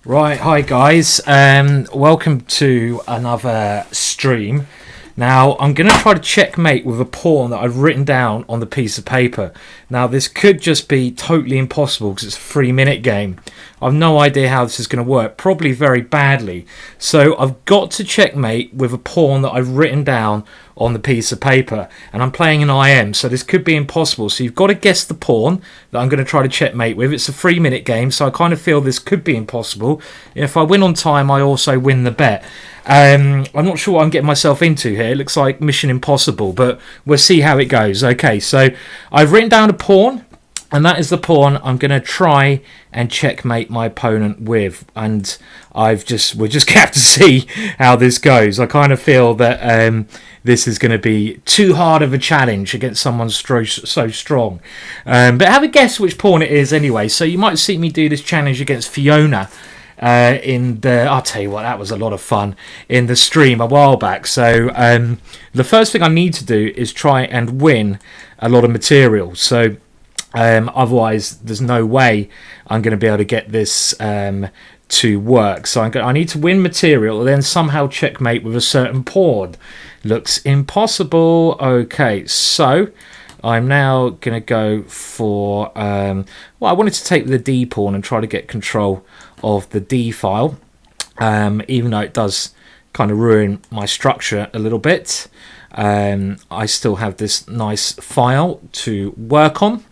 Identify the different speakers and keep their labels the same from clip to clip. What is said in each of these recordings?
Speaker 1: Right, hi guys, welcome to another stream. Now, I'm going to try to checkmate with a pawn that I've written down on the piece of paper. Now, this could just be totally impossible because it's a 3-minute game. I've no idea how this is going to work, probably very badly. So I've got to checkmate with a pawn that I've written down on the piece of paper, and I'm playing an IM, so this could be impossible. So you've got to guess the pawn that I'm going to try to checkmate with. It's a 3-minute game, so I kind of feel this could be impossible. If I win on time, I also win the bet. I'm not sure what I'm getting myself into here. It looks like Mission Impossible, but we'll see how it goes. Okay, so I've written down a pawn, and that is the pawn I'm going to try and checkmate my opponent with. And we're just going to have to see how this goes. I kind of feel that this is going to be too hard of a challenge against someone so strong. But have a guess which pawn it is anyway. So you might see me do this challenge against Fiona. I'll tell you what, that was a lot of fun in the stream a while back. So the first thing I need to do is try and win a lot of material. So otherwise, there's no way I'm going to be able to get this to work. So I need to win material and then somehow checkmate with a certain pawn. Looks impossible. Okay, so I'm now going to go for... I wanted to take the D pawn and try to get control of the D file, even though it does kind of ruin my structure a little bit. I still have this nice file to work on.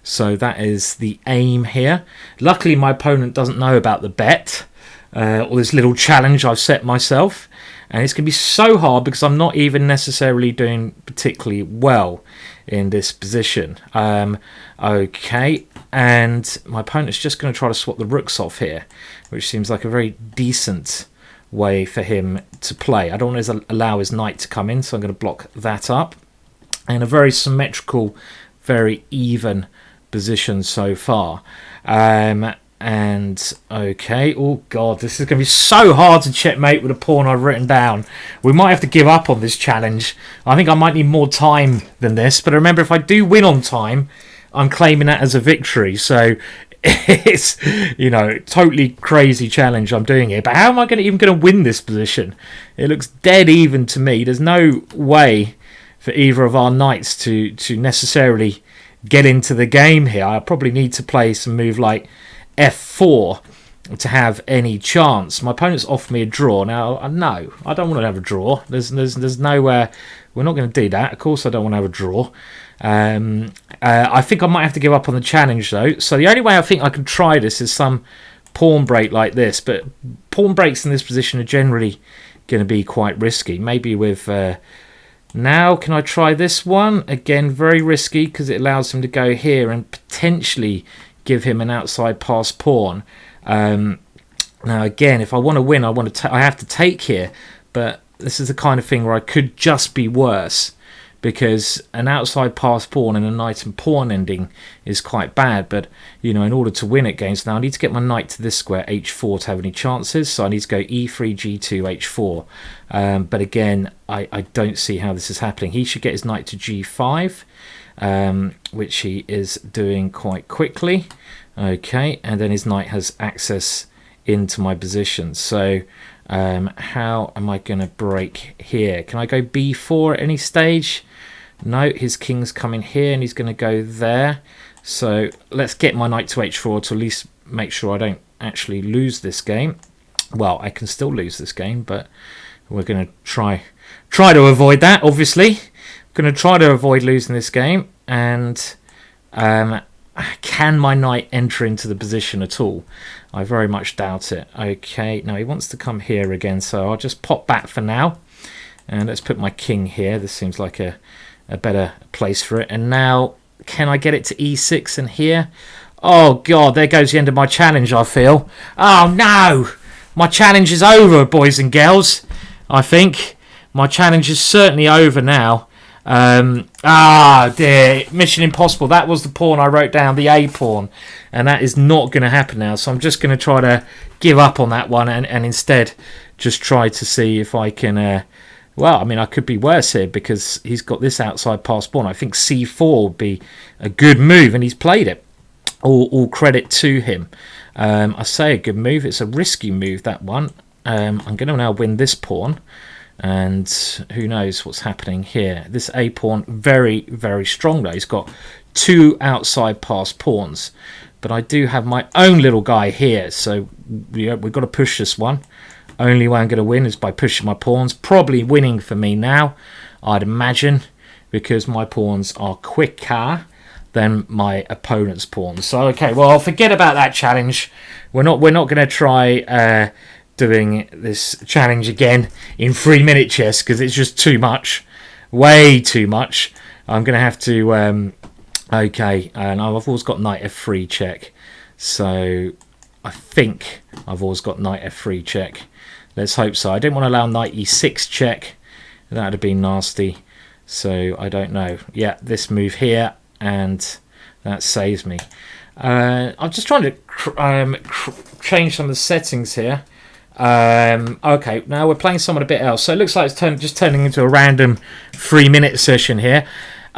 Speaker 1: So that is the aim here. Luckily, my opponent doesn't know about the bet or this little challenge I've set myself. And it's going to be so hard because I'm not even necessarily doing particularly well in this position. Okay, and my opponent's just going to try to swap the rooks off here, which seems like a very decent way for him to play. I don't want to allow his knight to come in, so I'm going to block that up. And a very symmetrical, very even position so far. And okay, oh god, this is going to be so hard to checkmate with a pawn I've written down. We might have to give up on this challenge. I think I might need more time than this, but remember, if I do win on time, I'm claiming that as a victory. So it's, totally crazy challenge I'm doing here. But how am I even going to win this position? It looks dead even to me. There's no way for either of our knights to necessarily get into the game here. I probably need to play some move like F4 to have any chance. My opponent's offered me a draw. Now, no, I don't want to have a draw. There's nowhere. We're not going to do that. Of course, I don't want to have a draw. I think I might have to give up on the challenge though. So the only way I think I can try this is some pawn break like this. But pawn breaks in this position are generally going to be quite risky. Maybe with now, can I try this one again? Very risky because it allows him to go here and potentially give him an outside pass pawn. Now again, if I want to win, I have to take here, but this is the kind of thing where I could just be worse, because an outside pass pawn and a knight and pawn ending is quite bad. But in order to win at games now, I need to get my knight to this square h4 to have any chances. So I need to go e3 g2 h4. But again, I don't see how this is happening. He should get his knight to g5. Which he is doing quite quickly. Okay, and then his knight has access into my position. So how am I going to break here? Can I go b4 at any stage? No, his king's coming here and he's going to go there. So let's get my knight to h4 to at least make sure I don't actually lose this game. Well, I can still lose this game, but we're going to try to avoid that, obviously. Going to try to avoid losing this game. And can my knight enter into the position at all? I very much doubt it. Okay, now he wants to come here again, so I'll just pop back for now. And let's put my king here. This seems like a better place for it. And now, can I get it to e6 and here? Oh god, there goes the end of my challenge, I feel. Oh no! My challenge is over, boys and girls. I think my challenge is certainly over now. Dear, Mission Impossible. That was the pawn I wrote down, the A pawn, and that is not going to happen now. So I'm just going to try to give up on that one and instead just try to see if I can I could be worse here because he's got this outside pass pawn. I think c4 would be a good move and he's played it. all credit to him. I say a good move. It's a risky move, that one. I'm going to now win this pawn, and who knows what's happening here. This A pawn, very, very strong though. He's got 2 outside pass pawns, but I do have my own little guy here, so yeah, we've got to push this one. Only way I'm going to win is by pushing my pawns. Probably winning for me now, I'd imagine, because my pawns are quicker than my opponent's pawns. So okay, well, forget about that challenge. We're not going to try doing this challenge again in 3-minute chess, because it's just too much, way too much. I'm going to have to okay, and I've always got knight f3 check, so I think I've always got knight f3 check. Let's hope so. I didn't want to allow knight e6 check. That would have been nasty, so I don't know. Yeah, this move here, and that saves me. I'm just trying to change some of the settings here. Okay, now we're playing someone a bit else, so it looks like it's just turning into a random 3-minute session here.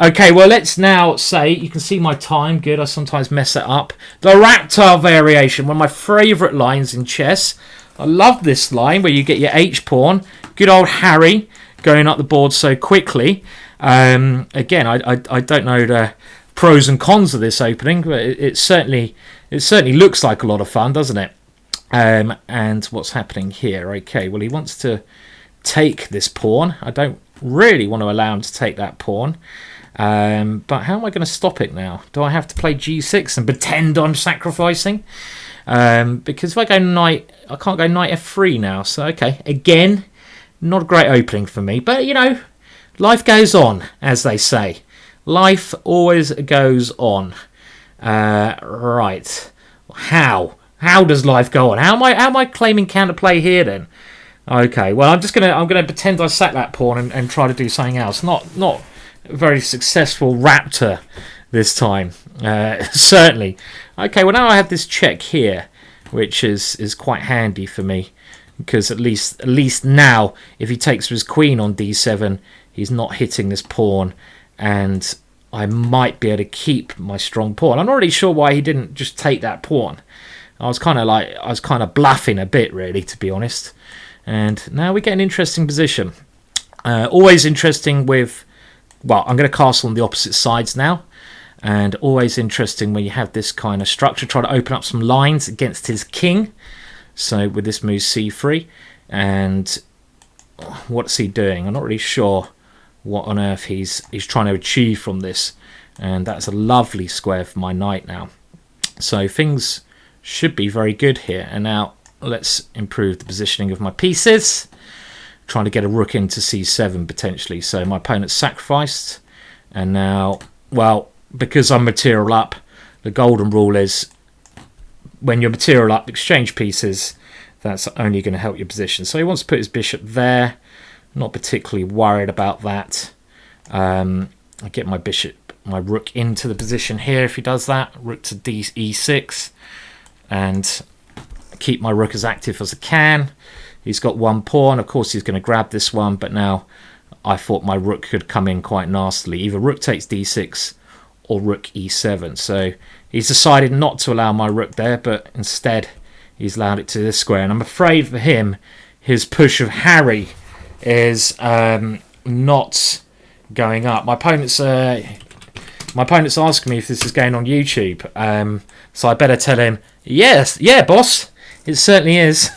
Speaker 1: Okay, well, let's now say, you can see my time, good, I sometimes mess it up. The Raptor variation, one of my favourite lines in chess. I love this line where you get your H-pawn, good old Harry going up the board so quickly. Again, I don't know the pros and cons of this opening, but it certainly looks like a lot of fun, doesn't it? And what's happening here? Okay, well, he wants to take this pawn. I don't really want to allow him to take that pawn. But how am I going to stop it now? Do I have to play g6 and pretend I'm sacrificing? Because if I go knight, I can't go knight f3 now. So, okay, again, not a great opening for me. But, you know, life goes on, as they say. Life always goes on. Right. How? How does life go on? How am I claiming counterplay here then? Okay, well, I'm gonna pretend I sack that pawn and try to do something else. Not a very successful Raptor this time, certainly. Okay, well, now I have this check here, which is quite handy for me, because at least now, if he takes his queen on d7, he's not hitting this pawn, and I might be able to keep my strong pawn. I'm not really sure why he didn't just take that pawn. I was kind of bluffing a bit, really, to be honest. And now we get an interesting position. Always interesting with, well, I'm going to castle on the opposite sides now. And always interesting when you have this kind of structure. Try to open up some lines against his king. So with this move c3. And what's he doing? I'm not really sure what on earth he's trying to achieve from this. And that's a lovely square for my knight now. So things should be very good here. And now let's improve the positioning of my pieces. Trying to get a rook into c7 potentially. So my opponent's sacrificed. And now, well, because I'm material up, the golden rule is when you're material up, exchange pieces. That's only going to help your position. So he wants to put his bishop there. Not particularly worried about that. I get my rook into the position here if he does that. Rook to e6. And keep my rook as active as I can. He's got one pawn. Of course, he's going to grab this one. But now I thought my rook could come in quite nastily. Either rook takes d6 or rook e7. So he's decided not to allow my rook there. But instead, he's allowed it to this square. And I'm afraid for him, his push of Harry is not going up. My opponent's asking me if this is going on YouTube. So I better tell him, yes, yeah, boss, it certainly is.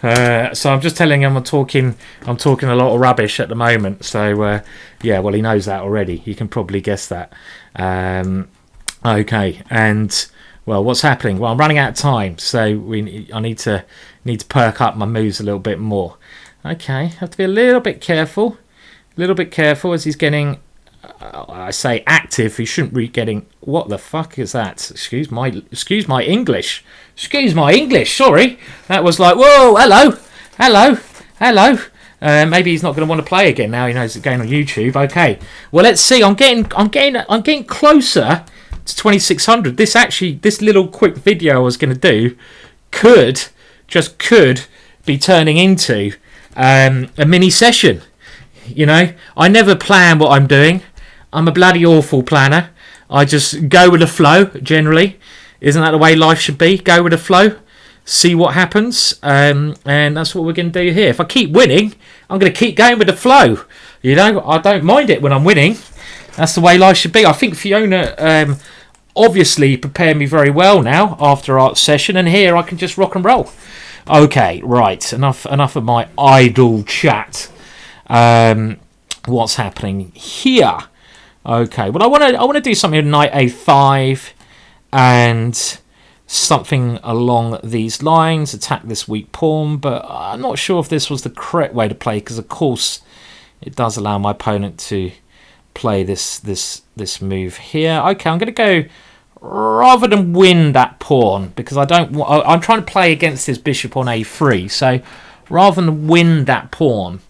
Speaker 1: So I'm just telling him I'm talking a lot of rubbish at the moment. So yeah, well, he knows that already. You can probably guess that. Okay, and well, what's happening? Well, I'm running out of time, so I need to perk up my moves a little bit more. Okay, have to be a little bit careful as he's getting. I say active. He shouldn't be getting. What the fuck is that? Excuse my English. Sorry, that was like, whoa, hello. Maybe he's not going to want to play again now. He knows it's going on YouTube. Okay, well, let's see. I'm getting closer to 2600. This little quick video I was going to do could be turning into a mini session. You know, I never plan what I'm doing. I'm a bloody awful planner. I just go with the flow, generally. Isn't that the way life should be? Go with the flow, see what happens, and that's what we're going to do here. If I keep winning, I'm going to keep going with the flow. You know, I don't mind it when I'm winning. That's the way life should be. I think Fiona obviously prepared me very well now after our session, and here I can just rock and roll. Okay, right, enough of my idle chat. What's happening here? Okay, well, I want to do something with knight a5 and something along these lines, attack this weak pawn, but I'm not sure if this was the correct way to play, because of course it does allow my opponent to play this move here. Okay, I'm going to go, rather than win that pawn, because I'm trying to play against this bishop on a3, so rather than win that pawn,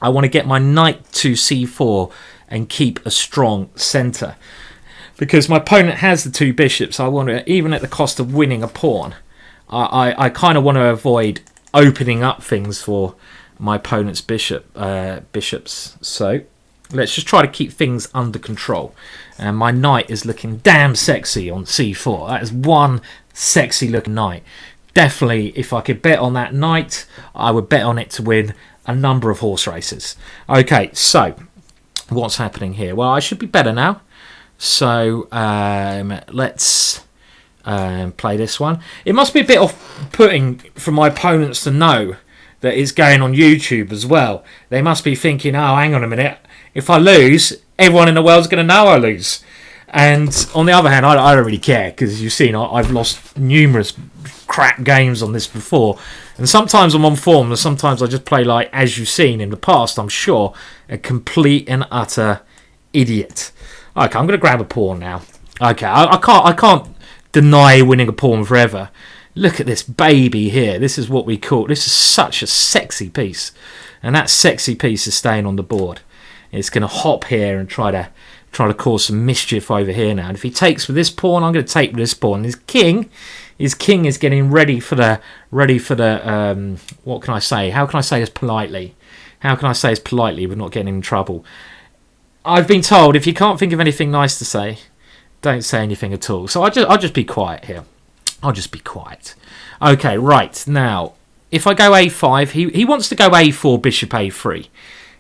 Speaker 1: I want to get my knight to c4 and keep a strong centre. Because my opponent has the two bishops, I want to, even at the cost of winning a pawn, I kind of want to avoid opening up things for my opponent's bishops. So let's just try to keep things under control. And my knight is looking damn sexy on c4. That is one sexy looking knight. Definitely, if I could bet on that knight, I would bet on it to win a number of horse races. Okay, so what's happening here? Well, I should be better now. So let's play this one. It must be a bit off-putting for my opponents to know that it's going on YouTube as well. They must be thinking, oh, hang on a minute. If I lose, everyone in the world's going to know I lose. And on the other hand, I don't really care, because as you've seen, I've lost numerous crap games on this before. And sometimes I'm on form, and sometimes I just play like, as you've seen in the past, I'm sure, a complete and utter idiot. Okay, I'm going to grab a pawn now. Okay, I can't deny winning a pawn forever. Look at this baby here. This is what we call, this is such a sexy piece. And that sexy piece is staying on the board. It's going to hop here and try to cause some mischief over here now. And if he takes with this pawn, I'm going to take with this pawn. His king is getting ready for the what can I say? How can I say this politely? How can I say this politely but not getting in trouble? I've been told if you can't think of anything nice to say, don't say anything at all. So I'll just be quiet here. I'll just be quiet. Okay, right. Now, if I go a5, he wants to go a4, bishop a3.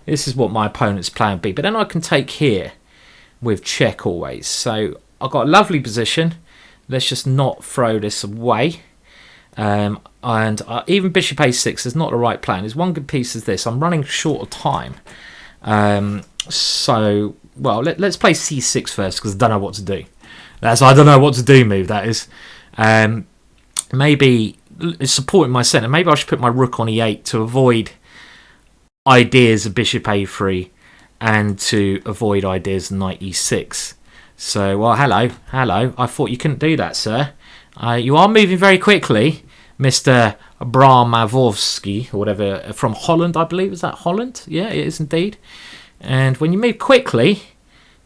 Speaker 1: This is what my opponent's plan would be. But then I can take here with check always. So I've got a lovely position. Let's just not throw this away. And even bishop a6 is not the right plan. There's one good piece is this. I'm running short of time. So, well, let's play c6 first, because I don't know what to do. I don't know what to do move, that is. Maybe it's supporting my centre. Maybe I should put my rook on e8 to avoid ideas of bishop a3 and to avoid ideas of knight e6. So, well, hello. I thought you couldn't do that, sir. You are moving very quickly, Mr. Bramavovsky, or whatever, from Holland, I believe. Is that Holland? Yeah, it is indeed. And when you move quickly,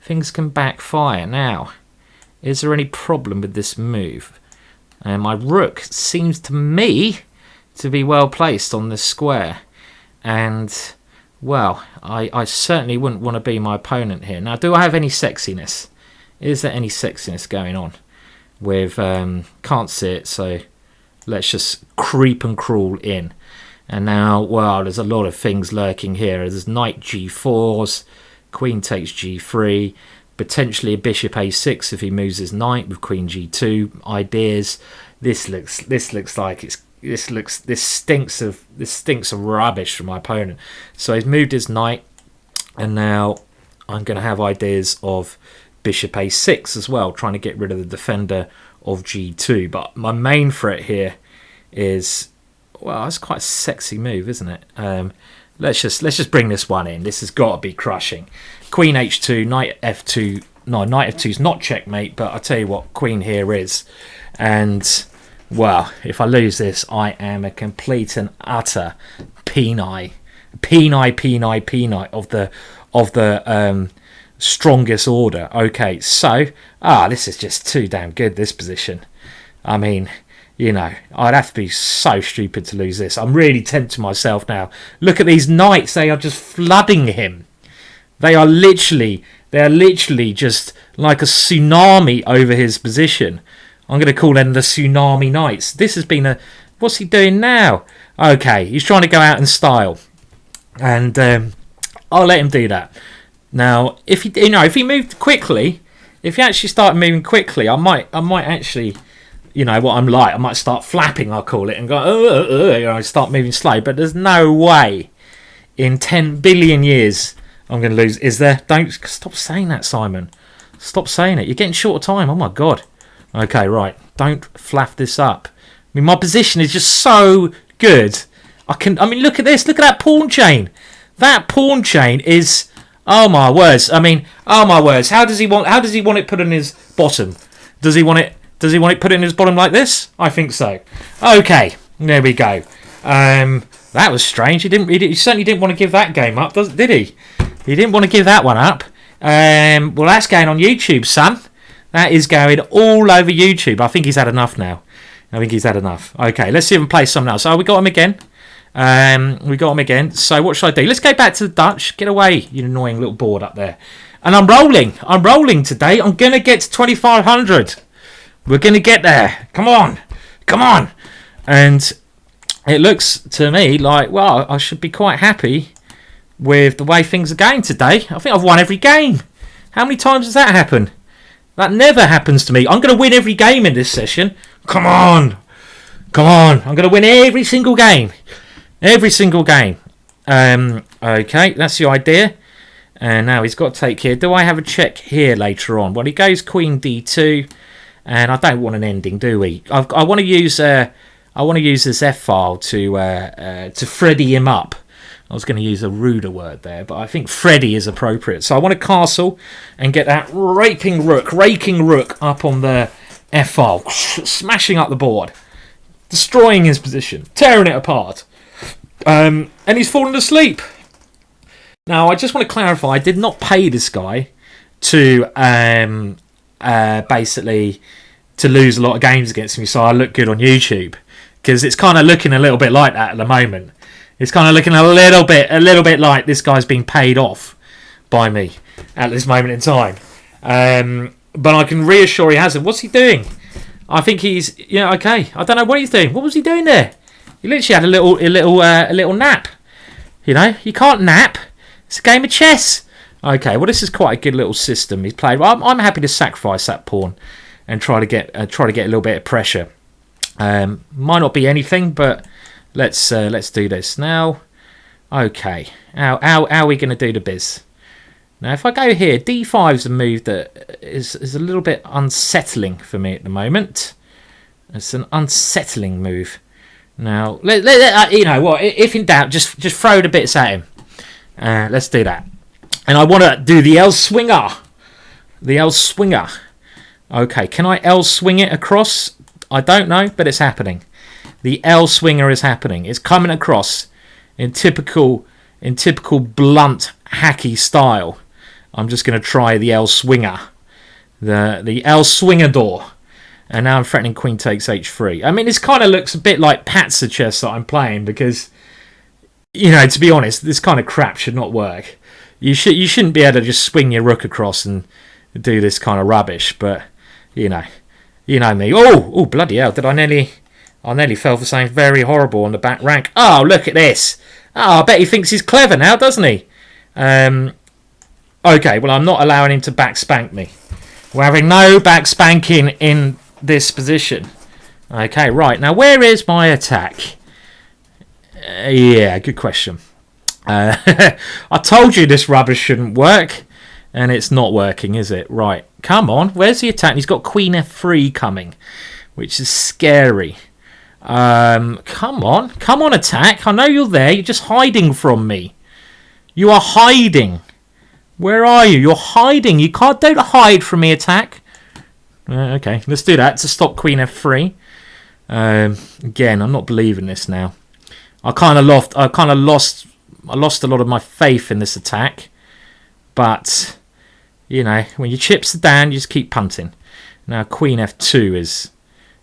Speaker 1: things can backfire. Now, is there any problem with this move? And my rook seems to me to be well placed on this square. And, well, I certainly wouldn't want to be my opponent here. Now, do I have any sexiness? Is there any sexiness going on? With, can't see it, so let's just creep and crawl in. And now, well, there's a lot of things lurking here. There's knight g4s, queen takes g3, potentially a bishop a6 if he moves his knight with queen g2 ideas. This stinks of rubbish from my opponent. So he's moved his knight, and now I'm going to have ideas of bishop a6 as well, trying to get rid of the defender of g2. But my main threat here is, well, that's quite a sexy move, isn't it? Let's just bring this one in. This has got to be crushing. Queen h2, knight f2. No, knight f2 is not checkmate, but I tell you what, queen here is. And, well, if I lose this, I am a complete and utter penai of the strongest order. Okay, so, this is just too damn good, this position. I mean, you know, I'd have to be so stupid to lose this. I'm really tempting myself now. Look at these knights. They are just flooding him. They are literally just like a tsunami over his position. I'm going to call them the Tsunami Knights. This has been a... What's he doing now? Okay, he's trying to go out in style. And I'll let him do that. Now, if he moved quickly, if he actually started moving quickly, I might actually... You know what I'm like. I might start flapping, I'll call it, and go, start moving slow. But there's no way in 10 billion years I'm going to lose. Is there? Don't stop saying that, Simon. Stop saying it. You're getting short of time. Oh my God. Okay, right. Don't flaff this up. I mean, my position is just so good. I mean, look at this. Look at that pawn chain. That pawn chain is. Oh my words. I mean, oh my words. How does he want it put in his bottom? Does he want it put in his bottom like this? I think so. Okay, there we go. That was strange. He certainly didn't want to give that game up, did he? He didn't want to give that one up. Well, that's going on YouTube, son. That is going all over YouTube. I think he's had enough now. Okay, let's see if we can play something else. Oh, we got him again. So what should I do? Let's go back to the Dutch. Get away, you annoying little board up there. And I'm rolling today. I'm going to get to 2,500. We're going to get there. Come on. And it looks to me like, well, I should be quite happy with the way things are going today. I think I've won every game. How many times does that happen? That never happens to me. I'm going to win every game in this session. Come on. I'm going to win every single game. Okay, that's the idea. And now he's got to take here. Do I have a check here later on? Well, he goes Queen D2. And I don't want an ending, do we? I want to use this F file to Freddy him up. I was going to use a ruder word there, but I think Freddy is appropriate. So I want to castle and get that raking rook up on the F file, smashing up the board, destroying his position, tearing it apart, and he's fallen asleep. Now I just want to clarify: I did not pay this guy to basically to lose a lot of games against me, so I look good on YouTube, because it's kind of looking a little bit like that at the moment. It's kind of looking a little bit like this guy's being paid off by me at this moment in time. But I can reassure he hasn't. What's he doing? I think he's okay. I don't know what he's doing. What was he doing there? He literally had a little nap. You know, you can't nap. It's a game of chess. Okay, well this is quite a good little system he's played. Well, I'm happy to sacrifice that pawn and try to get a little bit of pressure. Might not be anything, but let's do this now. Okay, how are we going to do the biz? Now, if I go here, D5 is a move that is a little bit unsettling for me at the moment. It's an unsettling move. Now, you know what? If in doubt, just throw the bits at him. Let's do that. And I want to do the L swinger. Okay, can I L swing it across? I don't know, but it's happening. The L swinger is happening. It's coming across in typical blunt, hacky style. I'm just going to try the L swinger. The L swinger door. And now I'm threatening queen takes h3. I mean, this kind of looks a bit like Patzer chess that I'm playing, because, you know, to be honest, this kind of crap should not work. You shouldn't be able to just swing your rook across and do this kind of rubbish, but you know me. Oh, bloody hell! I nearly fell for something very horrible on the back rank. Oh, look at this! Oh, I bet he thinks he's clever now, doesn't he? Okay, well I'm not allowing him to back spank me. We're having no back spanking in this position. Okay, right now where is my attack? Yeah, good question. I told you this rubbish shouldn't work, and it's not working, is it? Right, come on. Where's the attack? He's got Queen F3 coming, which is scary. Come on, attack. I know you're there. You're just hiding from me. You are hiding. Where are you? You're hiding. You don't hide from me, attack. Okay, let's do that to stop Queen F3. Again, I'm not believing this now. I lost a lot of my faith in this attack, but you know, when your chips are down, you just keep punting. Now Queen F2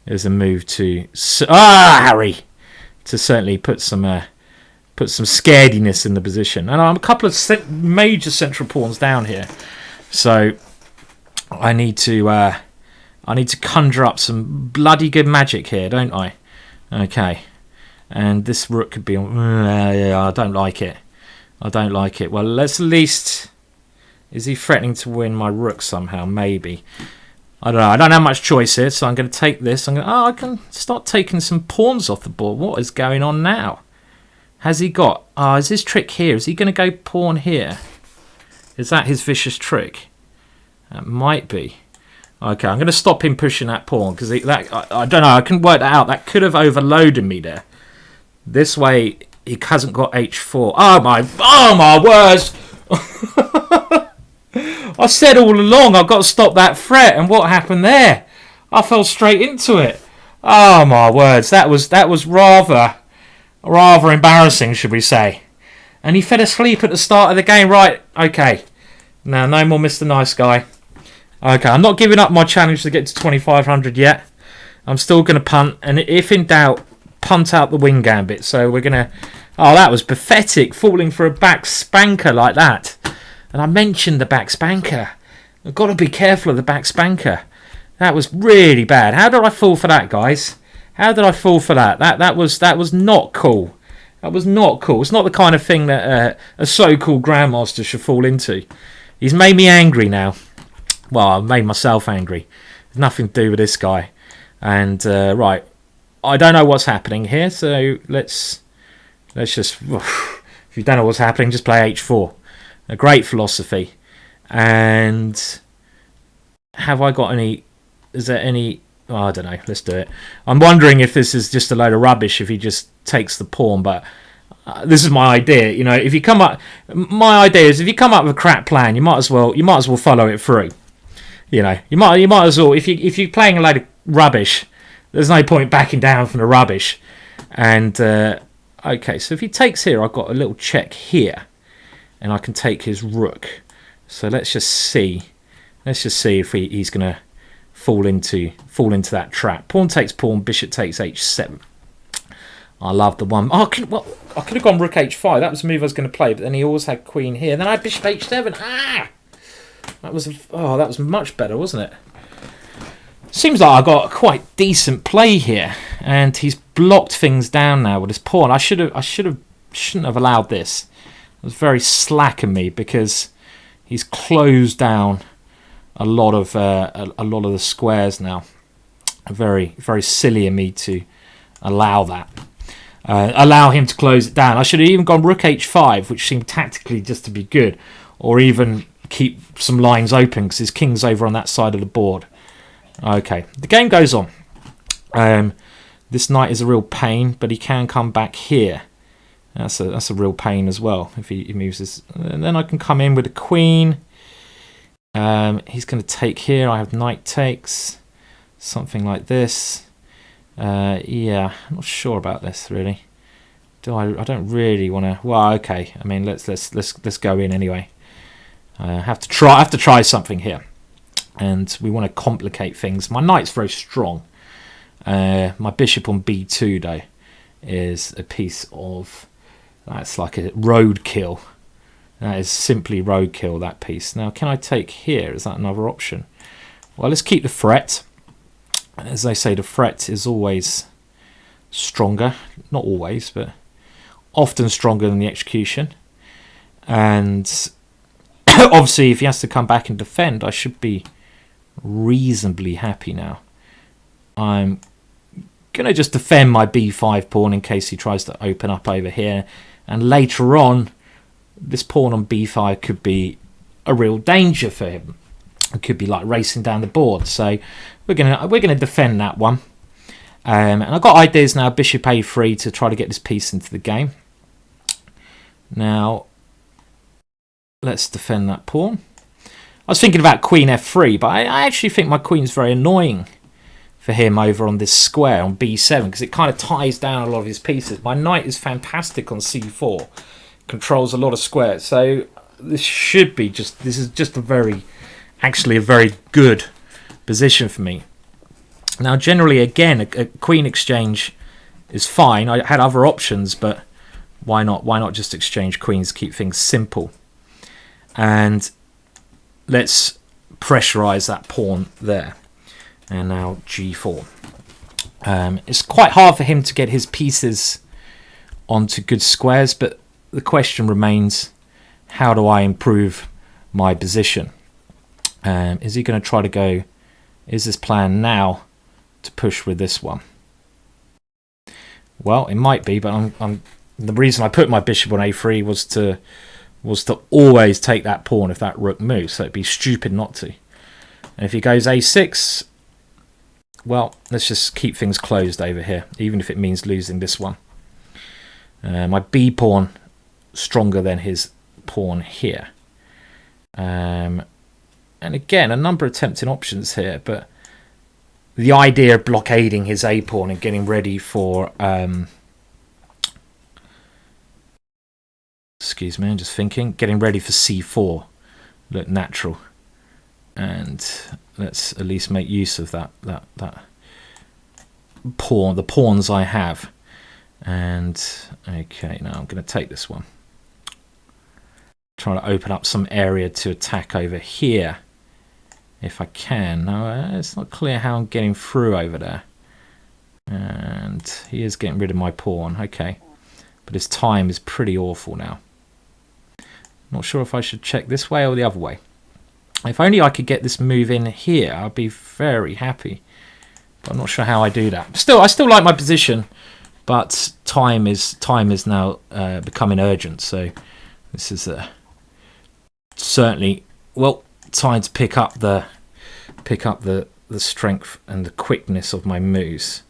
Speaker 1: is a move to Harry to certainly put some put some scarediness in the position. And I'm a couple of major central pawns down here, so I need to conjure up some bloody good magic here, don't I? Okay, and this rook could be on. I don't like it. I don't like it. Well, let's at least. Is he threatening to win my rook somehow? Maybe. I don't know. I don't have much choice here, so I'm going to take this. I can start taking some pawns off the board. What is going on now? Has he got... is his trick here? Is he going to go pawn here? Is that his vicious trick? That might be. Okay, I'm going to stop him pushing that pawn, because I don't know. I can work that out. That could have overloaded me there. This way, he hasn't got h4. Oh my words! I said all along I've got to stop that threat, and what happened there? I fell straight into it. Oh my words, that was rather embarrassing, should we say? And he fell asleep at the start of the game. Right, okay. Now, no more Mr. Nice Guy. Okay, I'm not giving up my challenge to get to 2,500 yet. I'm still going to punt, and if in doubt, punt out the wing gambit. So we're going to... Oh, that was pathetic, falling for a back spanker like that. And I mentioned the back spanker. I've got to be careful of the back spanker. That was really bad. How did I fall for that, guys? How did I fall for that? That was not cool. That was not cool. It's not the kind of thing that a so-called grandmaster should fall into. He's made me angry now. Well, I've made myself angry. There's nothing to do with this guy. And right, I don't know what's happening here. So let's just. If you don't know what's happening, just play h4. A great philosophy. And have I got any... Is there any... Oh, I don't know. Let's do it. I'm wondering if this is just a load of rubbish if he just takes the pawn. But this is my idea. You know, if you come up... My idea is if you come up with a crap plan, you might as well follow it through. You know, you might as well... If you're playing a load of rubbish, there's no point backing down from the rubbish. And, okay, so if he takes here, I've got a little check here. And I can take his rook. So let's just see. Let's just see if he's going to fall into that trap. Pawn takes pawn, bishop takes h7. I love the one. Oh, I could have gone rook h5. That was the move I was going to play, but then he always had queen here. Then I had bishop h7. That was much better, wasn't it? Seems like I got a quite decent play here, and he's blocked things down now with his pawn. I shouldn't have allowed this. It was very slack of me because he's closed down a lot of the squares now. Very, very silly of me to allow that. Allow him to close it down. I should have even gone rook h5, which seemed tactically just to be good, or even keep some lines open because his king's over on that side of the board. Okay, the game goes on. This knight is a real pain, but he can come back here. That's a real pain as well if he moves this. And then I can come in with a queen. He's going to take here. I have knight takes, something like this. Yeah, I'm not sure about this really. I don't really want to. Well, okay. I mean, let's go in anyway. I have to try something here, and we want to complicate things. My knight's very strong. My bishop on b2 though is a piece of. That's like a roadkill. That is simply roadkill, that piece. Now, can I take here? Is that another option? Well, let's keep the threat. As they say, the threat is always stronger. Not always, but often stronger than the execution. And obviously, if he has to come back and defend, I should be reasonably happy now. I'm going to just defend my b5 pawn in case he tries to open up over here. And later on, this pawn on b5 could be a real danger for him. It could be like racing down the board. So we're gonna defend that one. And I've got ideas now. Bishop a3 to try to get this piece into the game. Now let's defend that pawn. I was thinking about queen f3, but I actually think my queen's very annoying for him over on this square on b7 because it kind of ties down a lot of his pieces. My knight is fantastic on c4, controls a lot of squares. So this is just a very good position for me. Now generally again a queen exchange is fine. I had other options, but Why not? Why not just exchange queens, keep things simple? And let's pressurize that pawn there. And now g4. It's quite hard for him to get his pieces onto good squares, but the question remains, how do I improve my position? Is he going to try to go, is his plan now to push with this one? Well, it might be, but the reason I put my bishop on a3 was to always take that pawn if that rook moves, so it'd be stupid not to. And if he goes a6, well, let's just keep things closed over here, even if it means losing this one. My b pawn stronger than his pawn here. And again, a number of tempting options here, but the idea of blockading his a pawn and getting ready for excuse me, I'm just thinking, getting ready for c4 look natural, and let's at least make use of that pawn, the pawns I have. And okay, now I'm going to take this one, trying to open up some area to attack over here if I can. Now it's not clear how I'm getting through over there, and he is getting rid of my pawn. Okay, but his time is pretty awful now. Not sure if I should check this way or the other way. If only I could get this move in here, I'd be very happy. But I'm not sure how I do that. Still, I still like my position, but time is now becoming urgent. So this is certainly, well, time to pick up the strength and the quickness of my moves.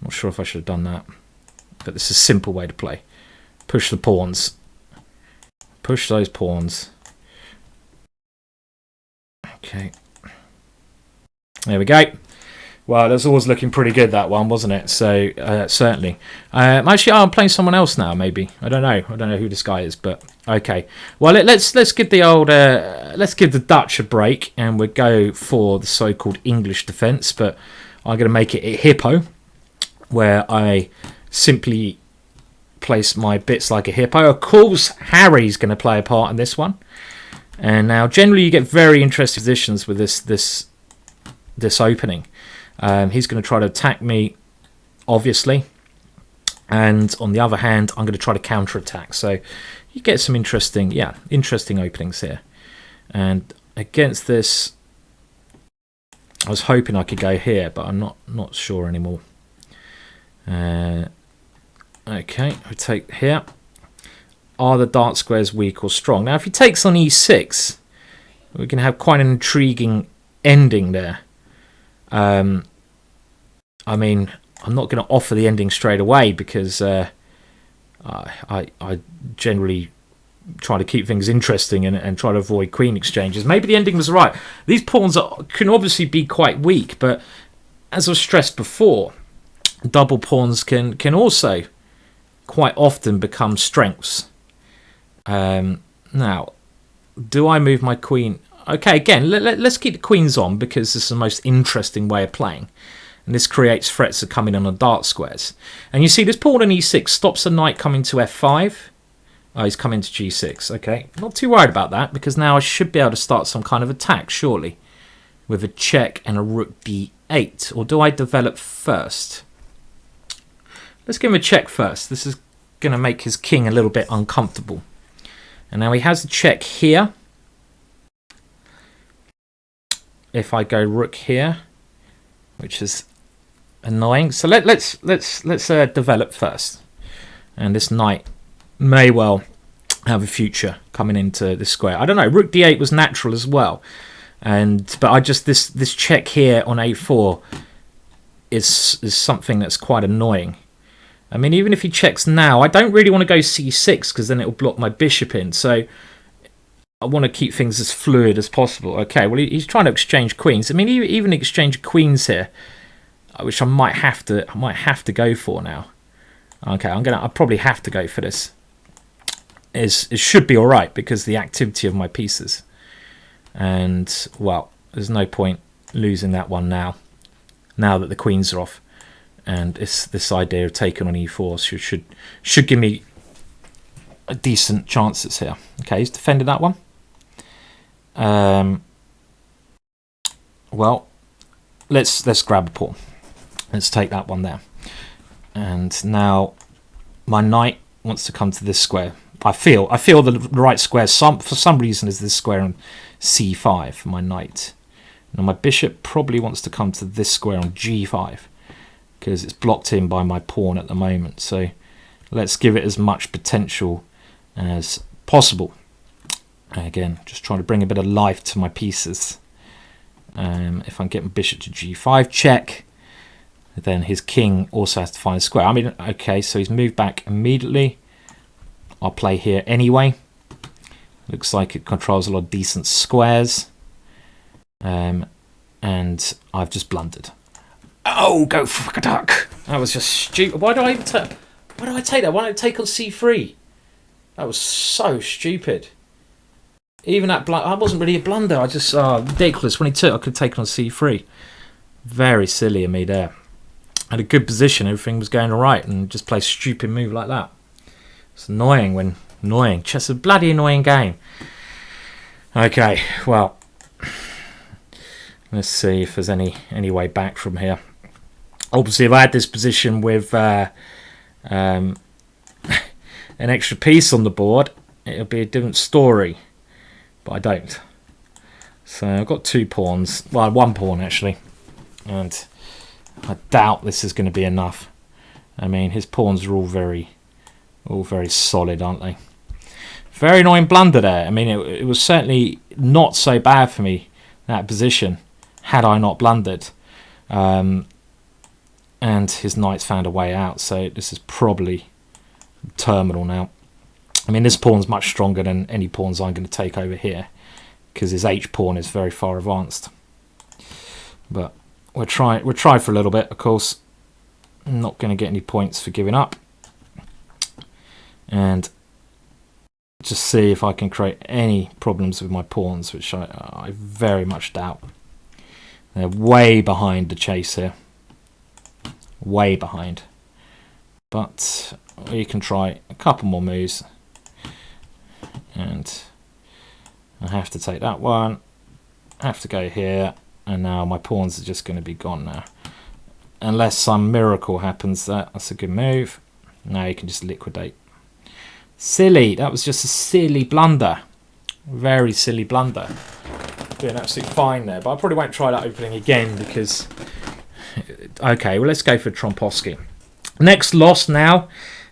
Speaker 1: I'm not sure if I should have done that, but this is a simple way to play. Push the pawns. Push those pawns. Okay. There we go. Well, that's always looking pretty good, that one, wasn't it? So certainly. Actually, I'm playing someone else now. Maybe I don't know. I don't know who this guy is, but okay. Well, let's give the old let's give the Dutch a break, and we'll go for the so-called English defence. But I'm going to make it a hippo, where I simply place my bits like a hippo. Of course, Harry's going to play a part in this one. And now, generally, you get very interesting positions with this opening. He's going to try to attack me, obviously, and on the other hand, I'm going to try to counter-attack. So you get some interesting openings here. And against this, I was hoping I could go here, but I'm not sure anymore. Okay, we take here. Are the dark squares weak or strong? Now, if he takes on e6, we can have quite an intriguing ending there. I mean, I'm not going to offer the ending straight away because I generally try to keep things interesting and try to avoid queen exchanges. Maybe the ending was right. These pawns can obviously be quite weak, but as I've stressed before, double pawns can also quite often become strengths. Now, do I move my queen? Okay, again, let's keep the queens on because this is the most interesting way of playing. And this creates threats that come in on the dark squares. And you see this pawn on e6 stops the knight coming to f5. Oh, he's coming to g6. Okay, not too worried about that because now I should be able to start some kind of attack, surely, with a check and a rook d8. Or do I develop first? Let's give him a check first. This is going to make his king a little bit uncomfortable. And now he has a check here. If I go rook here, which is annoying. So let's develop first. And this knight may well have a future coming into this square. I don't know. Rook d8 was natural as well. But I just this check here on a4 is something that's quite annoying. I mean, even if he checks now, I don't really want to go c6 because then it will block my bishop in. So I want to keep things as fluid as possible. Okay, well, he's trying to exchange queens. I mean, even exchange queens here, which I might have to go for now. Okay, I'll probably have to go for this. It should be all right because the activity of my pieces. And well, there's no point losing that one now that the queens are off. And it's this idea of taking on e4 should give me a decent chances here. Okay, he's defended that one. Well, let's grab a pawn. Let's take that one there. And now my knight wants to come to this square. I feel the right square for some reason is this square on c5 for my knight. Now my bishop probably wants to come to this square on g5 because it's blocked in by my pawn at the moment. So let's give it as much potential as possible. Again, just trying to bring a bit of life to my pieces. If I'm getting bishop to g5 check, then his king also has to find a square. I mean, okay, so he's moved back immediately. I'll play here anyway. Looks like it controls a lot of decent squares. And I've just blundered. Oh, go fuck a duck. That was just stupid. Why do I take that? Why don't I take on c3? That was so stupid. Even that wasn't really a blunder. I just ridiculous. When he took, I could take on c3. Very silly of me there. Had a good position. Everything was going all right, and just play a stupid move like that. It's annoying Chess is a bloody annoying game. Okay, well, let's see if there's any way back from here. Obviously, if I had this position with an extra piece on the board, it would be a different story. But I don't. So I've got 2 pawns. Well, 1 pawn actually. And I doubt this is going to be enough. I mean, his pawns are all very solid, aren't they? Very annoying blunder there. I mean, it was certainly not so bad for me, that position, had I not blundered. And his knight's found a way out, so this is probably terminal now. I mean, this pawn's much stronger than any pawns I'm going to take over here, because his h pawn is very far advanced. But we'll try for a little bit, of course. I'm not going to get any points for giving up. And just see if I can create any problems with my pawns, which I very much doubt. They're way behind the chase here. Way behind. But we can try a couple more moves. And I have to take that one. I have to go here. And now my pawns are just going to be gone now. Unless some miracle happens, that's a good move. Now you can just liquidate. Silly. That was just a silly blunder. Very silly blunder. Doing absolutely fine there. But I probably won't try that opening again because... Okay, well, let's go for Trompowsky. Next loss now.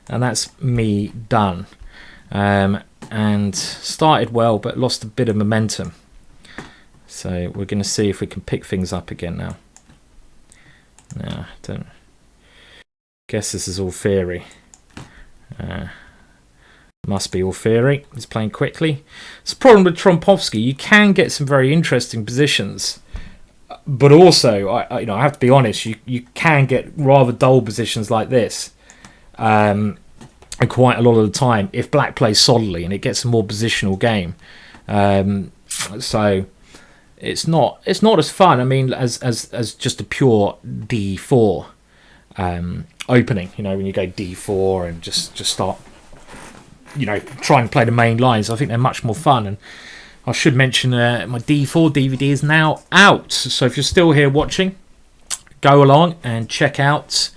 Speaker 1: And that's me done. And started well, but lost a bit of momentum. So we're going to see if we can pick things up again now. No, don't. Guess this is all theory. Must be all theory. He's playing quickly. It's a problem with Trompowsky. You can get some very interesting positions, but also, I have to be honest. You can get rather dull positions like this, quite a lot of the time if Black plays solidly and it gets a more positional game. So it's not as fun. I mean, as just a pure D4 opening. You know, when you go D4 and just start, try and play the main lines. I think they're much more fun. And I should mention my D4 DVD is now out. So if you're still here watching, go along and check out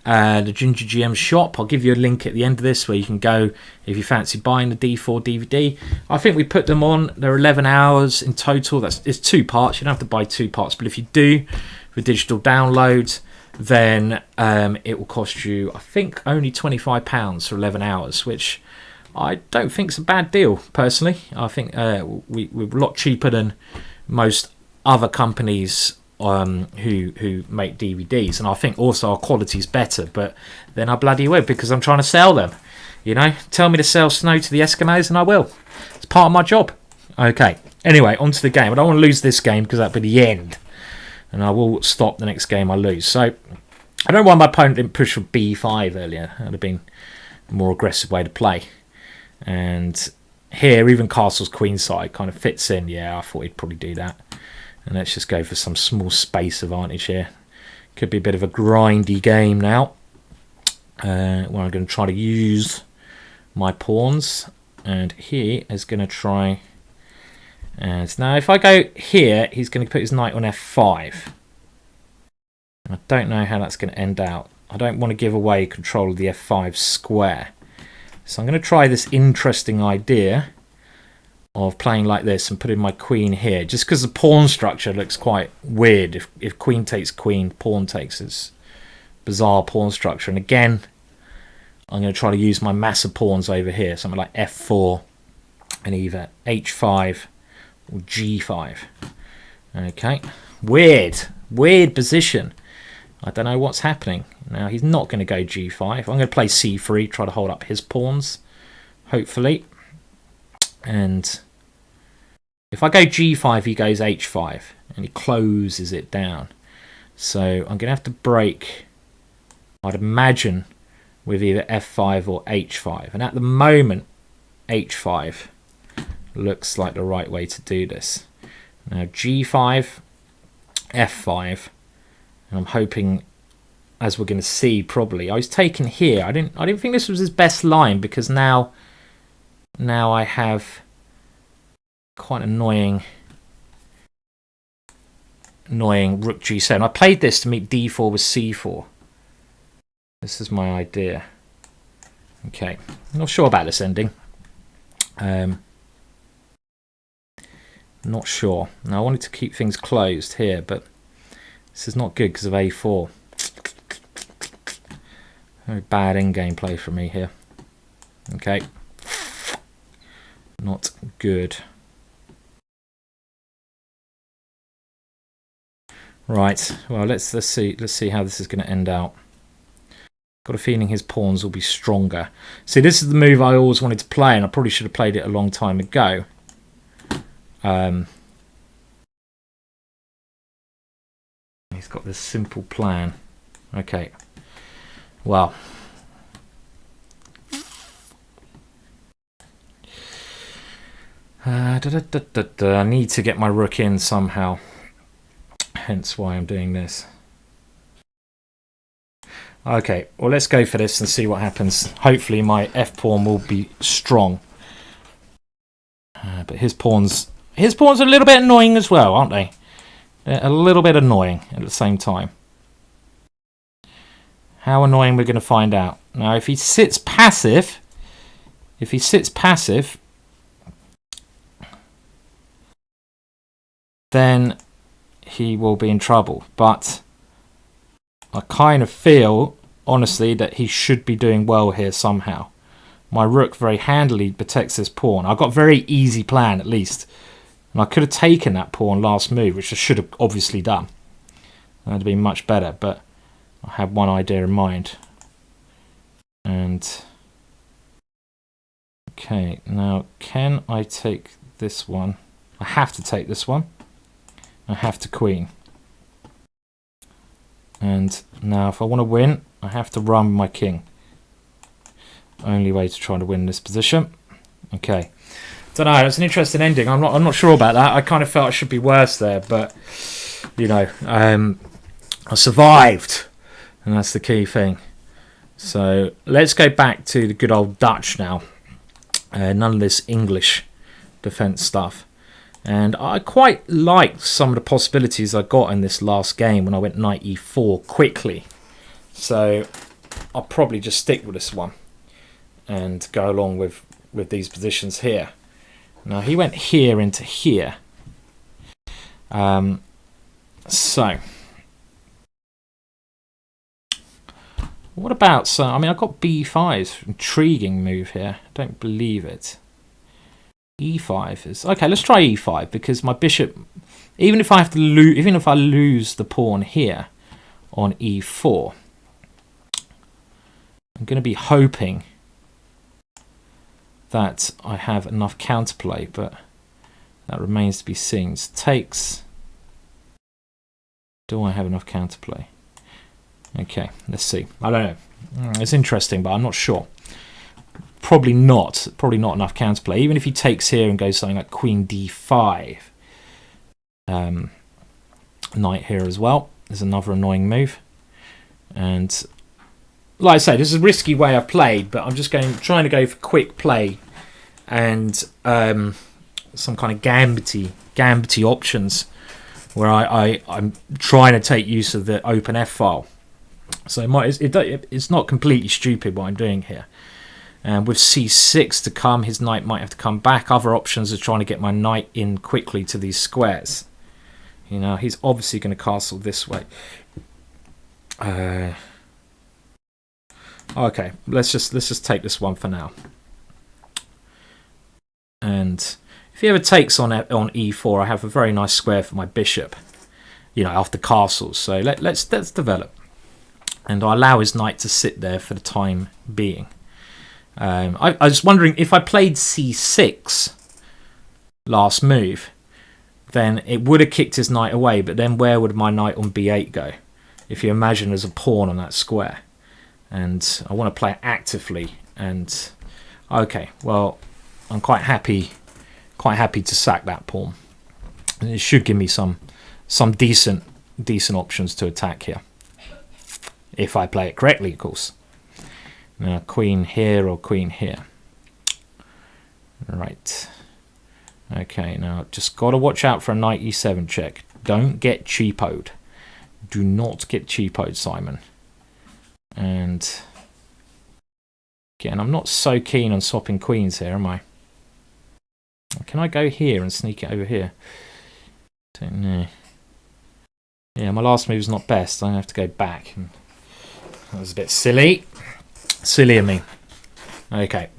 Speaker 1: the GingerGM shop. I'll give you a link at the end of this where you can go if you fancy buying the D4 DVD. I think we put them on. They're 11 hours in total. It's 2 parts. You don't have to buy 2 parts, but if you do for digital download, then it will cost you, I think, only £25 for 11 hours, which I don't think is a bad deal, personally. I think we're a lot cheaper than most other companies who make DVDs, and I think also our quality's better, but then I bloody will because I'm trying to sell them. Tell me to sell snow to the Eskimos and I will. It's part of my job. Okay, anyway, on to the game. I don't want to lose this game because that'll be the end, and I will stop the next game I lose. So I don't know why my opponent didn't push for B5 earlier. That would have been a more aggressive way to play. And here, even castle's queenside kind of fits in. Yeah, I thought he'd probably do that. And let's just go for some small space advantage here. Could be a bit of a grindy game now. Where I'm going to try to use my pawns, and he is going to try. And now if I go here, he's going to put his knight on f5. And I don't know how that's going to end out. I don't want to give away control of the f5 square. So I'm going to try this interesting idea of playing like this and putting my queen here, just because the pawn structure looks quite weird. If queen takes queen, pawn takes this bizarre pawn structure. And again, I'm going to try to use my massive pawns over here, something like f4 and either h5 or g5. Okay, weird position. I don't know what's happening. Now he's not going to go g5. I'm going to play c3, try to hold up his pawns, hopefully. And if I go g5, he goes h5, and he closes it down. So I'm going to have to break, I'd imagine, with either f5 or h5. And at the moment, h5 looks like the right way to do this. Now g5, f5, and I'm hoping, as we're going to see probably, I was taken here. I didn't think this was his best line, because now I have quite annoying rook g7. I played this to meet d4 with c4. This is my idea. Okay, I'm not sure about this ending. Not sure. Now I wanted to keep things closed here, but this is not good because of a4. Very bad endgame play for me here. Okay, not good. Right. Well, let's see how this is going to end out. Got a feeling his pawns will be stronger. See, this is the move I always wanted to play, and I probably should have played it a long time ago. He's got this simple plan. Okay. Well. I need to get my rook in somehow. Hence why I'm doing this. Okay, well, let's go for this and see what happens. Hopefully my f-pawn will be strong. But his pawns are a little bit annoying as well, aren't they? They're a little bit annoying at the same time. How annoying we're going to find out. Now, if he sits passive, then he will be in trouble. But I kind of feel, honestly, that he should be doing well here somehow. My rook very handily protects this pawn. I've got a very easy plan, at least. And I could have taken that pawn last move, which I should have obviously done. That would have been much better, but I had one idea in mind. And okay, now can I take this one? I have to take this one. I have to queen. And now if I want to win, I have to run my king. Only way to try to win this position. Okay. Don't know, it's an interesting ending. I'm not sure about that. I kind of felt it should be worse there, but you know, I survived, and that's the key thing. So let's go back to the good old Dutch now. None of this English defense stuff. And I quite liked some of the possibilities I got in this last game when I went knight e4 quickly. So I'll probably just stick with this one and go along with these positions here. Now he went here into here. So what about, so I mean, I've got b5, intriguing move here. Don't believe it. e5 is okay. Let's try e5 because my bishop, even if I have to lose, even if I lose the pawn here on e4, I'm going to be hoping that I have enough counterplay, but that remains to be seen. It takes. Do I have enough counterplay? Okay, let's see. I don't know. It's interesting, but I'm not sure. Probably not. Probably not enough counterplay. Even if he takes here and goes something like queen d5. Knight here as well. There's another annoying move. And like I say, this is a risky way I've played, but I'm just trying to go for quick play and some kind of gambity options where I'm trying to take use of the open F file. So it's not completely stupid what I'm doing here. And with c6 to come, his knight might have to come back. Other options are trying to get my knight in quickly to these squares. You know, he's obviously going to castle this way. Okay, let's just take this one for now. And if he ever takes on e4, I have a very nice square for my bishop. You know, after castles. So let's develop. And I allow his knight to sit there for the time being. I was wondering if I played c6 last move, then it would have kicked his knight away. But then where would my knight on b8 go? If you imagine there's a pawn on that square. And I want to play it actively. And okay, well, I'm quite happy to sack that pawn. And it should give me some decent options to attack here. If I play it correctly, of course. Now, queen here or queen here. Right. Okay, now just got to watch out for a knight e7 check. Don't get cheapoed. Do not get cheapoed, Simon. And again, I'm not so keen on swapping queens here, am I? Can I go here and sneak it over here? Don't know. Yeah, my last move is not best. I'm going to have to go back. That was a bit silly. Silly of me. Okay.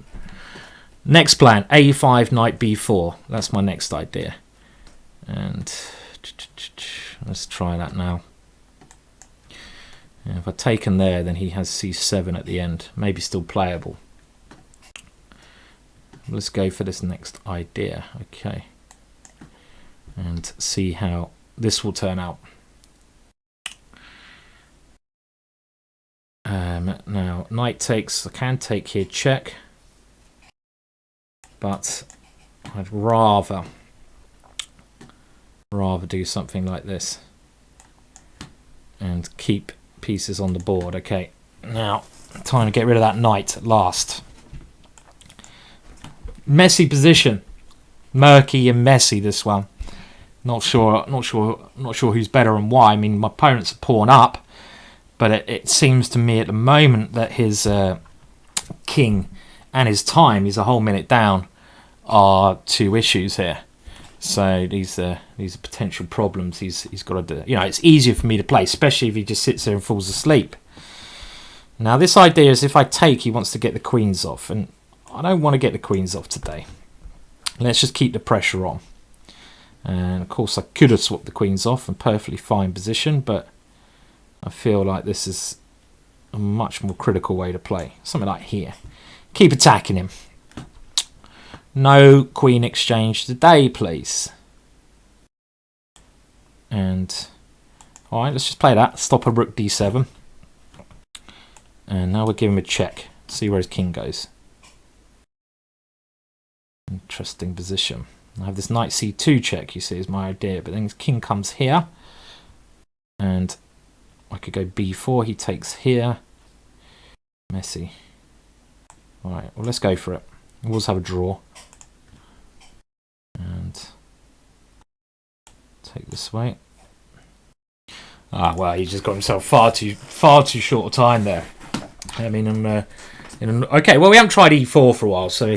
Speaker 1: Next plan, a5, knight b4. That's my next idea. And let's try that now. If I've taken there, then he has c7 at the end. Maybe still playable. Let's go for this next idea. Okay. And see how this will turn out. Now, knight takes. I can take here, check. But I'd rather do something like this. And keep pieces on the board. Okay, now time to get rid of that knight at last. Messy position, murky and messy. This one, not sure who's better and why. I mean, my opponent's a pawn up, but it seems to me at the moment that his king and his time, he's a whole minute down, are two issues here. So these are potential problems he's got to do. You know, it's easier for me to play, especially if he just sits there and falls asleep. Now this idea is if I take, he wants to get the queens off, and I don't want to get the queens off today. Let's just keep the pressure on. And of course I could have swapped the queens off in perfectly fine position, but I feel like this is a much more critical way to play. Something like here. Keep attacking him. No queen exchange today, please. And alright, let's just play that. Stop a rook d7. And now we'll give him a check. See where his king goes. Interesting position. I have this knight c2 check, you see, is my idea. But then his king comes here. And I could go b4. He takes here. Messy. Alright, well, let's go for it. We'll also have a draw. And take this way. Ah, well, he just got himself far too short a time there. I mean, okay. Well, we haven't tried e4 for a while, so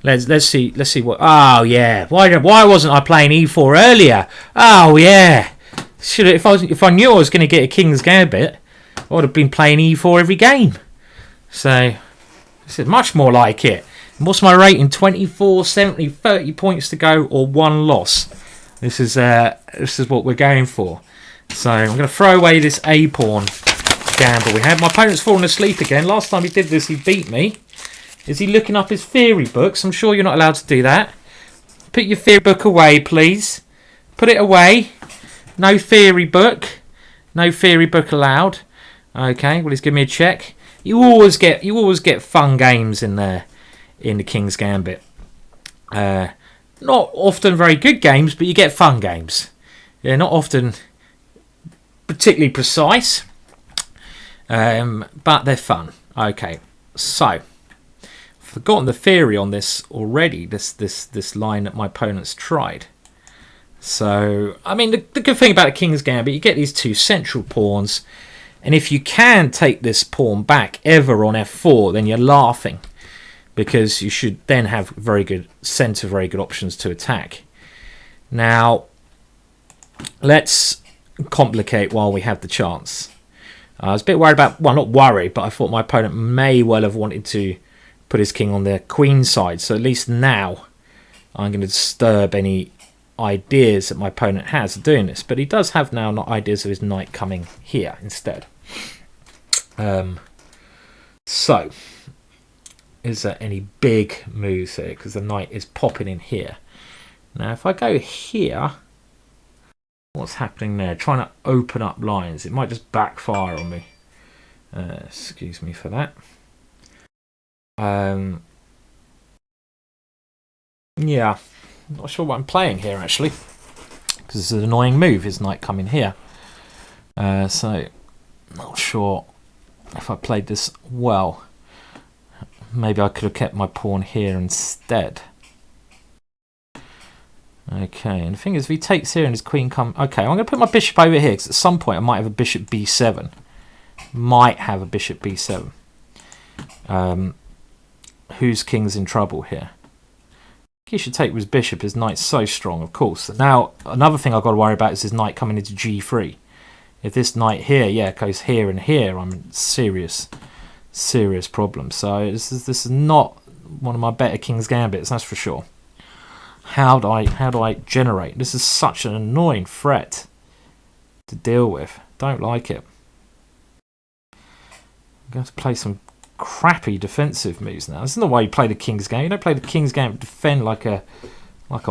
Speaker 1: let's see what. Oh yeah, why wasn't I playing e4 earlier? Oh yeah, should if I knew I was going to get a king's gambit, I would have been playing e4 every game. So this is much more like it. What's my rating? 24, 70, 30 points to go, or one loss. This is what we're going for. So I'm going to throw away this a pawn gamble we had. My opponent's fallen asleep again. Last time he did this, he beat me. Is he looking up his theory books? I'm sure you're not allowed to do that. Put your theory book away, please. Put it away. No theory book. No theory book allowed. Okay. Well, he's giving me a check. You always get fun games in there. In the King's Gambit. Not often very good games, but you get fun games. They're not often particularly precise, but they're fun. Okay, so I've forgotten the theory on this already. This line that my opponent's tried. So I mean, the good thing about a King's Gambit, you get these two central pawns, and if you can take this pawn back ever on f4, then you're laughing, because you should then have very good options to attack. Now, let's complicate while we have the chance. I was a bit worried about, well, not worried, but I thought my opponent may well have wanted to put his king on the queen side. So at least now I'm going to disturb any ideas that my opponent has of doing this. But he does have now not ideas of his knight coming here instead. So, is there any big moves here? Because the knight is popping in here. Now, if I go here, what's happening there? Trying to open up lines. It might just backfire on me. Excuse me for that. Yeah, not sure what I'm playing here actually, because it's an annoying move. His knight coming here. So, not sure if I played this well. Maybe I could have kept my pawn here instead. Okay, and the thing is, if he takes here and his queen comes... Okay, I'm going to put my bishop over here, because at some point I might have a bishop b7. Might have a bishop b7. Whose king's in trouble here? He should take with his bishop. His knight's so strong, of course. Now, another thing I've got to worry about is his knight coming into g3. If this knight here, yeah, goes here and here, I'm in serious problem. So this is not one of my better King's Gambits, that's for sure. How do I generate? This is such an annoying threat to deal with. Don't like it. I'm going to play some crappy defensive moves now. This isn't the way you play the King's Game. You don't play the King's Game to defend like a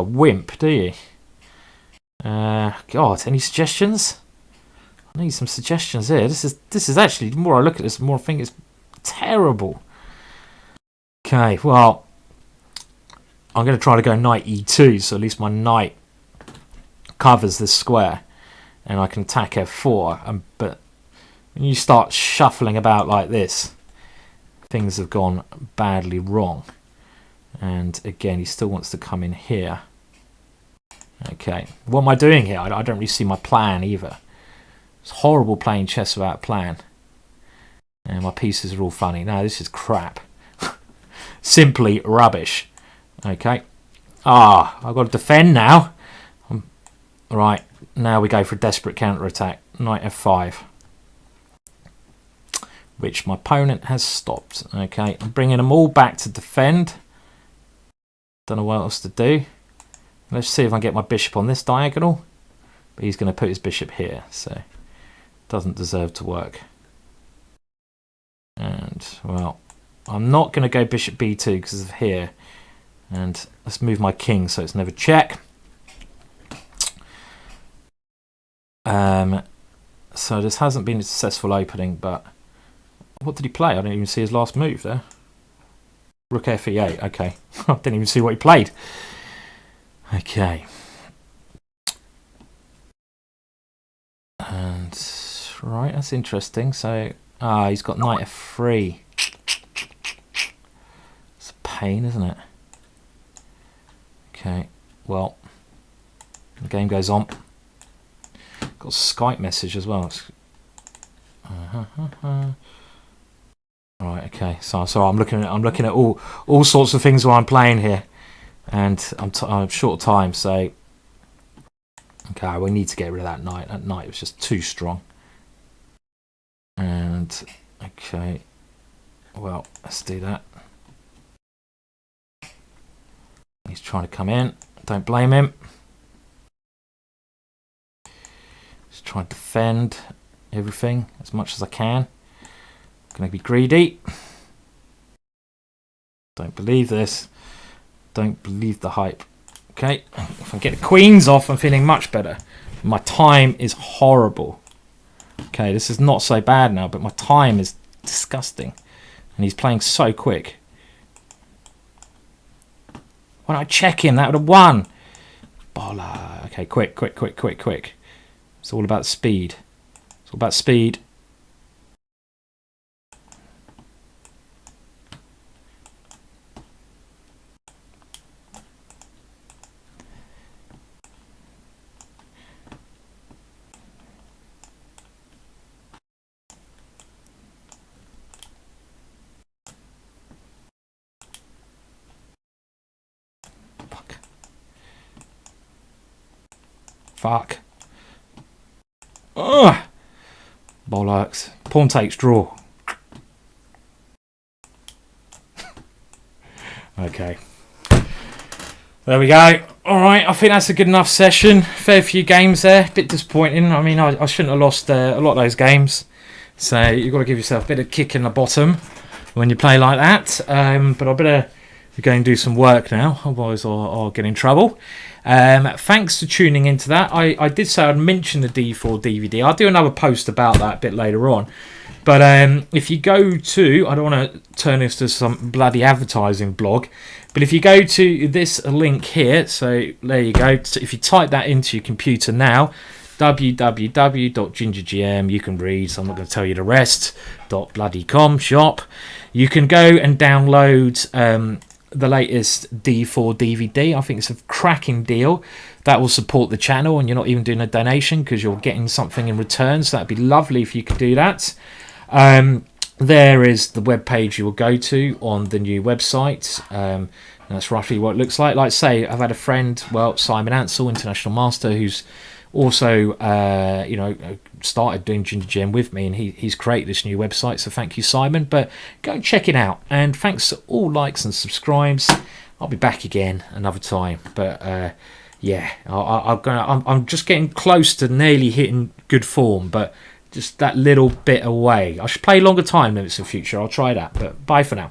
Speaker 1: wimp, do you? God, any suggestions? I need some suggestions here. This is actually, the more I look at this, the more I think it's terrible. Okay, well, I'm going to try to go knight e2, so at least my knight covers this square, and I can attack f4. But when you start shuffling about like this, things have gone badly wrong. And again, he still wants to come in here. Okay, what am I doing here? I don't really see my plan either. It's horrible playing chess without a plan. And my pieces are all funny. No, this is crap. Simply rubbish. Okay. I've got to defend now. Right, now we go for a desperate counter-attack. Knight f5. Which my opponent has stopped. Okay, I'm bringing them all back to defend. Don't know what else to do. Let's see if I can get my bishop on this diagonal. But he's going to put his bishop here, so doesn't deserve to work. And, well, I'm not going to go bishop b2 because of here. And let's move my king so it's never check. So this hasn't been a successful opening, but what did he play? I didn't even see his last move there. Rook f8, okay. I didn't even see what he played. Okay. And, right, that's interesting. So, he's got knight f3. It's a pain, isn't it? Okay, well, the game goes on. Got a Skype message as well. Right, okay. So I'm looking at all sorts of things while I'm playing here, and I'm short of time. So, okay, we need to get rid of that knight. That knight was just too strong. And okay, well, let's do that. He's trying to come in. Don't blame him. Just trying to defend everything as much as I can. Going to be greedy. Don't believe this. Don't believe the hype. Okay, if I get the queens off, I'm feeling much better. My time is horrible. Okay, this is not so bad now, but my time is disgusting. And he's playing so quick. When I check him, that would have won. Bolla. Okay, quick. It's all about speed. It's all about speed. Fuck. Ugh. Bollocks. Pawn takes draw. Okay. There we go. Alright, I think that's a good enough session. Fair few games there. Bit disappointing. I mean, I shouldn't have lost a lot of those games. So you've got to give yourself a bit of kick in the bottom when you play like that. But I better go and do some work now. Otherwise I'll get in trouble. Thanks for tuning into that. I did say I'd mention the D4 DVD. I'll do another post about that a bit later on. But if you go to, I don't want to turn this to some bloody advertising blog, but if you go to this link here, so there you go. So if you type that into your computer now, www.GingerGM, you can read, so I'm not going to tell you the rest, .com shop. You can go and download the latest D4 DVD. I think it's a cracking deal. That will support the channel, and you're not even doing a donation because you're getting something in return, so that'd be lovely if you could do that. There is the web page you will go to on the new website. That's roughly what it looks like. Like I say, I've had a friend, Simon Ansell, international master, who's also started doing GingerGM with me, and he's created this new website, so thank you, Simon. But go and check it out, and thanks to all likes and subscribes. I'll be back again another time, but yeah, I'm just getting close to nearly hitting good form, but just that little bit away. I should play longer time limits in future. I'll try that, but bye for now.